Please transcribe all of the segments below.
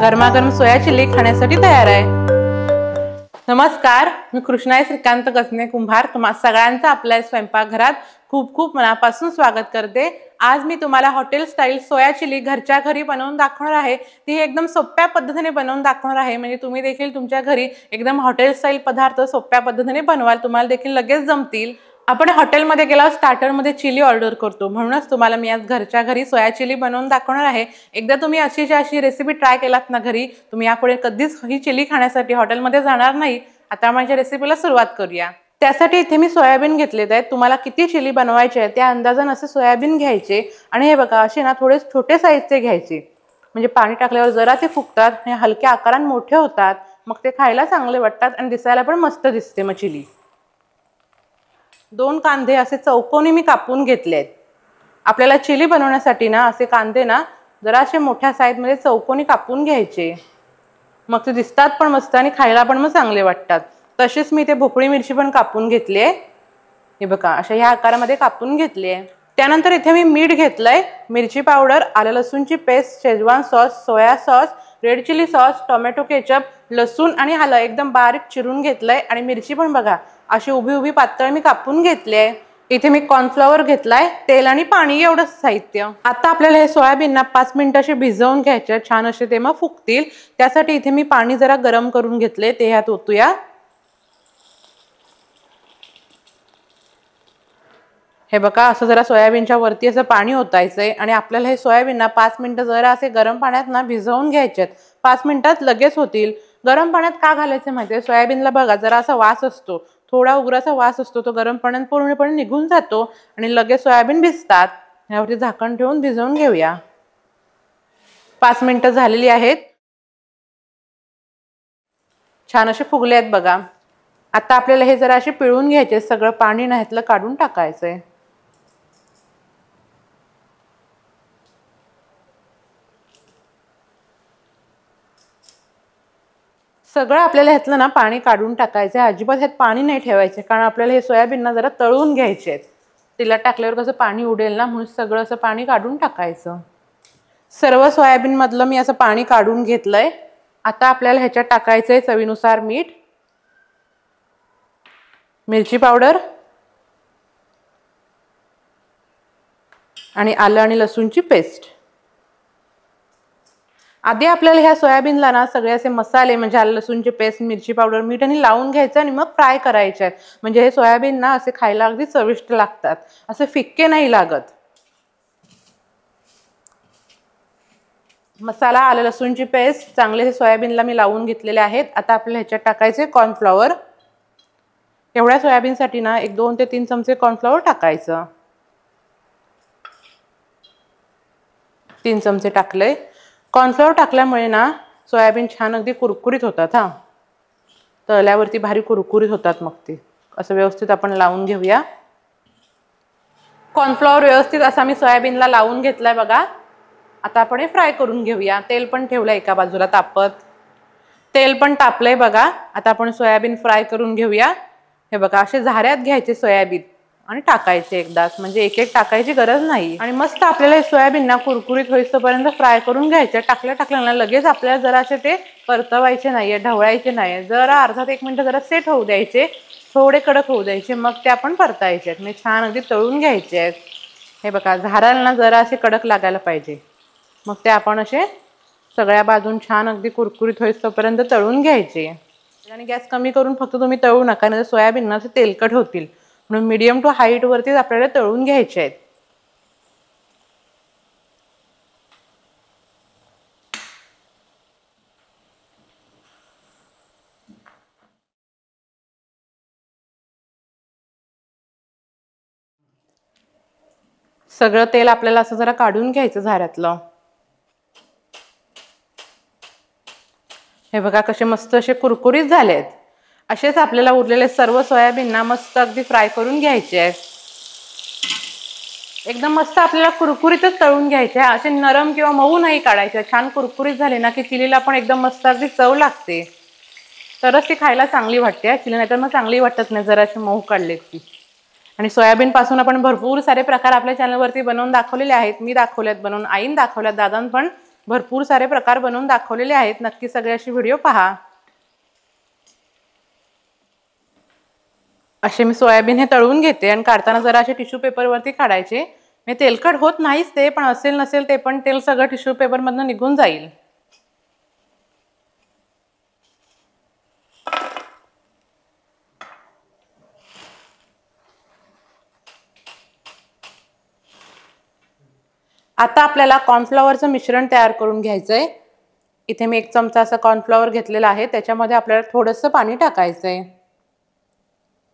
गरमागरम सोया चिली खाण्यासाठी तयार आहे। नमस्कार, मी कृष्णाई श्रीकांत गसने कुंभार तुम्हा सगळ्यांचं आपल्या स्वयंपाकघरात खूप खूप मनापासून स्वागत करते। आज मी तुम्हाला हॉटेल स्टाईल सोया चिली घरच्या घरी बनवून दाखवणार आहे। ती एकदम सोप्या पद्धतीने बनवून दाखवणार आहे, म्हणजे तुम्ही देखील तुमच्या घरी एकदम हॉटेल स्टाईल पदार्थ सोप्या पद्धतीने बनवाल, तुम्हाला देखील लगेच जमतील। आपण हॉटेलमध्ये गेल्यावर स्टार्टरमध्ये चिली ऑर्डर करतो, म्हणूनच तुम्हाला मी आज घरच्या घरी सोया चिली बनवून दाखवणार आहे। एकदा तुम्ही अशी रेसिपी ट्राय केलात ना घरी, तुम्ही यापुढे कधीच ही चिली खाण्यासाठी हॉटेलमध्ये जाणार नाही। आता माझ्या रेसिपीला सुरुवात करूया। त्यासाठी इथे मी सोयाबीन घेतलेत आहेत। तुम्हाला किती चिली बनवायची आहे त्या अंदाजाने असे सोयाबीन घ्यायचे आणि हे बघा असे ना थोडे छोटे साईजचे घ्यायचे, म्हणजे पाणी टाकल्यावर जरा ते फुगतात आणि हलक्या आकाराने मोठे होतात, मग ते खायला चांगले वाटतात आणि दिसायला पण मस्त दिसते मग चिली। 2 कांदे असे चौकोनी मी कापून घेतले आहेत। आपल्याला चिली बनवण्यासाठी ना असे कांदे ना जरा असे मोठ्या साईजमध्ये चौकोनी कापून घ्यायचे, मग ते दिसतात पण मस्त आणि खायला पण मग चांगले वाटतात। तसेच मी ते भोपळी मिरची पण कापून घेतली आहे, हे बघा अशा ह्या आकारामध्ये कापून घेतली आहे। त्यानंतर इथे मी मीठ घेतलंय, मिरची पावडर, आलं लसूणची paste, schezwan sauce, soy sauce, red chilli sauce, tomato ketchup, लसूण आणि आलं एकदम बारीक चिरून घेतलंय आणि मिरची पण बघा अशी उभी उभी पातळ मी कापून घेतली आहे। इथे मी कॉर्नफ्लॉवर घेतलाय, तेल आणि पाणी एवढंच साहित्य। आता आपल्याला हे सोयाबीन ना 5 मिनिटं असे भिजवून घ्यायचे, छान असे ते मग फुगतील। त्यासाठी इथे मी पाणी जरा गरम करून घेतले, ते ह्यात ओतूया। हे बघा असं जरा सोयाबीनच्या वरती असं पाणी ओतायचंय आणि आपल्याला हे सोयाबीन ना 5 मिनिटं जरा असे गरम पाण्यात ना भिजवून घ्यायचे। 5 मिनिटात लगेच होतील। गरम पाण्यात का घालायचं माहितीये, सोयाबीनला बघा जरा असा वास असतो, थोडा उग्रासा वास असतो, तो गरम पाण्यात पूर्णपणे निघून जातो आणि लगेच सोयाबीन भिजतात। यावरती झाकण ठेवून भिजवून घेऊया। 5 मिनिटं झालेली आहेत, छान असे फुगले आहेत बघा। आता आपल्याला हे जरा असे पिळून घ्यायचे, सगळं पाणी नाहीतलं काढून टाकायचंय। सगळं आपल्याला ह्यातलं ना पाणी काढून टाकायचं आहे, अजिबात ह्यात पाणी नाही ठेवायचे, कारण आपल्याला हे सोयाबीन ना जरा तळून घ्यायचे आहेत। तेलात टाकल्यावर कसं पाणी उडेल ना, म्हणून सगळं असं पाणी काढून टाकायचं। सर्व सोयाबीन मधलं मी असं पाणी काढून घेतलंय। आता आपल्याला ह्याच्यात टाकायचंय चवीनुसार मीठ, मिरची पावडर आणि आलं आणि लसूणची पेस्ट। आधी आपल्याला ह्या सोयाबीनला ना सगळे असे मसाले म्हणजे आलं लसूणची पेस्ट, मिरची पावडर, मीठ आणि लावून घ्यायचं आणि मग फ्राय करायचे आहेत, म्हणजे हे सोयाबीन ना असे खायला अगदी चविष्ट लागतात, असे फिक्के नाही लागत। मसाला, आलं लसूणची पेस्ट चांगले हे सोयाबीनला मी लावून घेतलेले आहेत। आता आपल्याला ह्याच्यात टाकायचे कॉर्नफ्लॉवर। एवढ्या सोयाबीनसाठी ना 2 ते 3 चमचे कॉर्नफ्लॉवर टाकायचं। 3 चमचे टाकले। कॉर्नफ्लॉवर टाकल्यामुळे ना सोयाबीन छान अगदी कुरकुरीत होतात। तळल्यावरती भारी कुरकुरीत होतात, मग ते असं व्यवस्थित आपण लावून घेऊया। कॉर्नफ्लॉवर व्यवस्थित असा मी सोयाबीनला लावून घेतलाय बघा। आता आपण हे फ्राय करून घेऊया। तेल पण ठेवलंय एका बाजूला तापत, तेल पण तापलंय बघा। आता आपण सोयाबीन फ्राय करून घेऊया। हे बघा असे झाऱ्यात घ्यायचे सोयाबीन आणि टाकायचे एकदाच, म्हणजे एक एक टाकायची गरज नाही। आणि मस्त आपल्याला हे सोयाबीन ना कुरकुरीत होईपर्यंत फ्राय करून घ्यायचे। टाकल्या ना लगेच आपल्याला जरा असे ते परतवायचे नाहीये, ढवळायचे नाही, जरा अर्धा ते 1 मिनिट जरा सेट होऊ द्यायचे, थोडे कडक होऊ द्यायचे, मग ते आपण परतायचे आहेत, म्हणजे छान अगदी तळून घ्यायचे आहेत। हे बघा झाऱ्याला ना जरा असे कडक लागायला पाहिजे, मग ते आपण असे सगळ्या बाजून छान अगदी कुरकुरीत होईपर्यंत तळून घ्यायचे। आणि गॅस कमी करून फक्त तुम्ही तळू नका, नाही तर सोयाबीन ना असे तेलकट होतील, म्हणून मीडियम टू हाईट वरतीच आपल्याला तळून घ्यायचे आहेत। सगळं तेल आपल्याला असं जरा काढून घ्यायचं झाऱ्यातलं। हे बघा कसे मस्त असे कुरकुरीत झालेत। असेच आपल्याला उरलेले सर्व सोयाबीन ना मस्त अगदी फ्राय करून घ्यायचे आहेत। एकदम मस्त आपल्याला कुरकुरीतच तळून घ्यायचे, असे नरम किंवा मऊ नाही काढायचे। छान कुरकुरीत झाले ना की चिलीला पण एकदम मस्त अगदी चव लागते, तरच ती खायला चांगली वाटते। चिली नाही तर मग चांगली वाटत नाही जरा असे मऊ काढले की। आणि सोयाबीन पासून आपण भरपूर सारे प्रकार आपल्या चॅनलवरती बनवून दाखवलेले आहेत। मी दाखवलेत बनवून, आईन दाखवल्यात, दादान पण भरपूर सारे प्रकार बनवून दाखवलेले आहेत, नक्की सगळे असे व्हिडिओ पहा। असे मी सोयाबीन हे तळून घेते आणि काढताना जरा असे टिश्यू पेपरवरती काढायचे, मी तेलकट होत नाहीच ते, पण असेल नसेल ते पण तेल सगळं टिश्यू पेपर मधून निघून जाईल। आता आपल्याला कॉर्नफ्लॉवरचं मिश्रण तयार करून घ्यायचंय। इथे मी 1 चमचा असं कॉर्नफ्लॉवर घेतलेला आहे, त्याच्यामध्ये आपल्याला थोडंसं पाणी टाकायचंय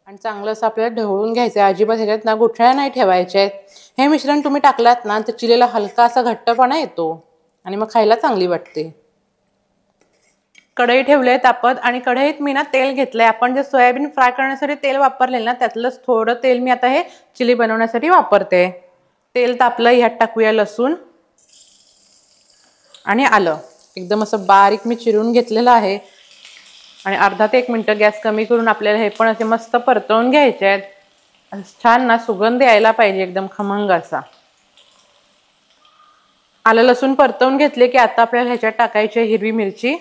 आणि चांगलं असं आपल्याला ढवळून घ्यायचंय। अजिबात ह्याच्यात ना गुठळ्या नाही ठेवायच्या आहेत। हे मिश्रण तुम्ही टाकलात ना तर चिलीला हलका असा घट्टपणा येतो आणि मग खायला चांगली वाटते। कढई ठेवले तापत आणि कढईत मी ना तेल घेतलंय। आपण जे सोयाबीन फ्राय करण्यासाठी तेल वापरलेलं ना त्यातलंच थोडं तेल मी आता हे चिली बनवण्यासाठी वापरते। तेल तापलं, ह्यात टाकूया लसूण आणि आलं, एकदम असं बारीक मी चिरून घेतलेलं आहे आणि अर्धा ते 1 मिनिट गॅस कमी करून आपल्याला हे पण असे मस्त परतवून घ्यायचे आहेत। छान ना सुगंध यायला पाहिजे एकदम खमंग असा। आलं लसूण परतवून घेतले की आता आपल्याला ह्याच्यात टाकायची हिरवी मिरची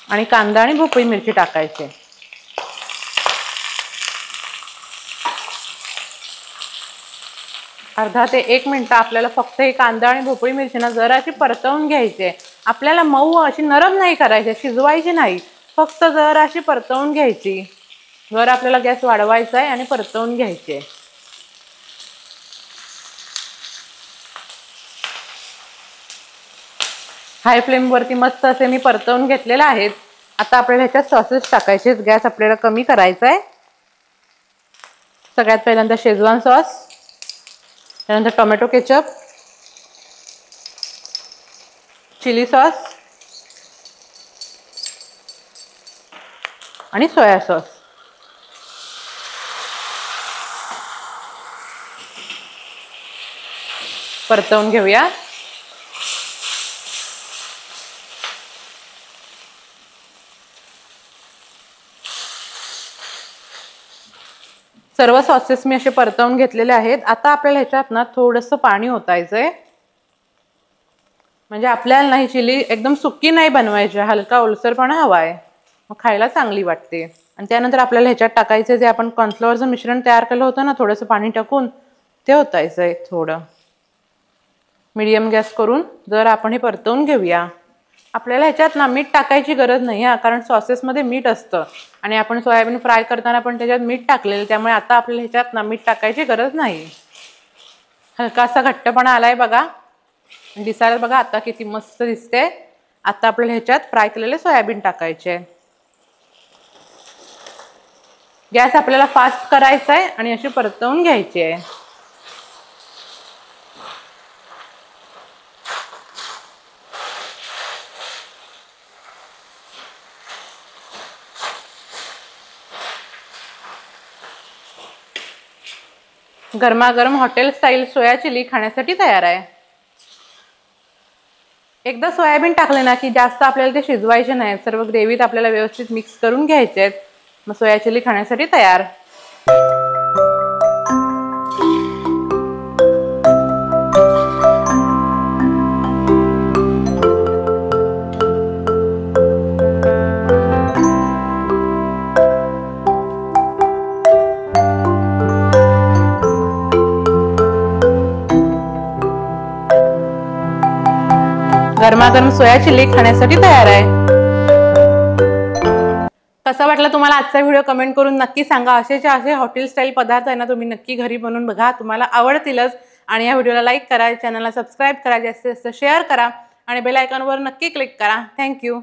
आणि कांदा आणि भोपळी मिरची टाकायची। अर्धा ते 1 मिनिट आपल्याला फक्त हे कांदा आणि भोपळी मिरची ना जराशी परतवून घ्यायची। आपल्याला मऊ अशी नरम नाही करायची, शिजवायची नाही, फक्त जराशी परतवून घ्यायची। जर आपल्याला गॅस वाढवायचा आहे आणि परतवून घ्यायचे। हाय फ्लेम वरती मस्त असे मी परतवून घेतलेले आहेत। आता आपल्याला ह्याच्यात सॉसेस टाकायचे, गॅस आपल्याला कमी करायचा आहे। सगळ्यात पहिल्यांदा शेजवान सॉस, त्यानंतर टोमॅटो केचप, चिली सॉस आणि सोया सॉस। परतवून घेऊया। सर्व सॉसेस मी असे परतवून घेतलेले आहेत। आता आपल्याला ह्याच्यात ना थोडंसं पाणी ओतायचंय, म्हणजे आपल्याला नाही चिली एकदम सुकी नाही बनवायची, हलका ओलसरपणा हवाय, मग खायला चांगली वाटते। आणि त्यानंतर आपल्याला ह्याच्यात टाकायचं जे आपण कॉर्नफ्लॉवरचं मिश्रण तयार केलं होतं ना थोडंसं पाणी टाकून, ते ओतायचंय थोडं। मीडियम गॅस करून जर आपण हे परतवून घेऊया। आपल्याला ह्याच्यात ना मीठ टाकायची गरज नाही हा, कारण सॉसेसमध्ये मीठ असतं आणि आपण सोयाबीन फ्राय करताना पण त्याच्यात मीठ टाकलेलं, त्यामुळे आता आपल्याला ह्याच्यात ना मीठ टाकायची गरज नाही। हलका असा घट्टपणा आलाय बघा, दिसायला बघा आता किती मस्त दिसते। आता आपल्याला ह्याच्यात फ्राय केलेले सोयाबीन टाकायचे। गॅस आपल्याला फास्ट करायचा आहे आणि अशी परतवून घ्यायची आहे। गरमागरम हॉटेल स्टाईल सोया चिली खाण्यासाठी तयार आहे। एकदा सोयाबीन टाकले ना की जास्त आपल्याला ते शिजवायचे नाही, सर्व ग्रेव्हीत आपल्याला व्यवस्थित मिक्स करून घ्यायचे आहेत। मग सोया चिली खाण्यासाठी तयार। गरमागरम सोया चिली खाण्यासाठी तयार आहे। कसा वाटला तुम्हाला आजचा व्हिडिओ कमेंट करून नक्की सांगा। असे हॉटेल स्टाईल पदार्थ आहे ना तुम्ही नक्की घरी बनवून बघा, तुम्हाला आवडतीलच। आणि या व्हिडिओला लाईक करा, चॅनलला सबस्क्राईब करा, जास्तीत जास्त शेअर करा आणि बेल आयकॉनवर नक्की क्लिक करा। थँक्यू।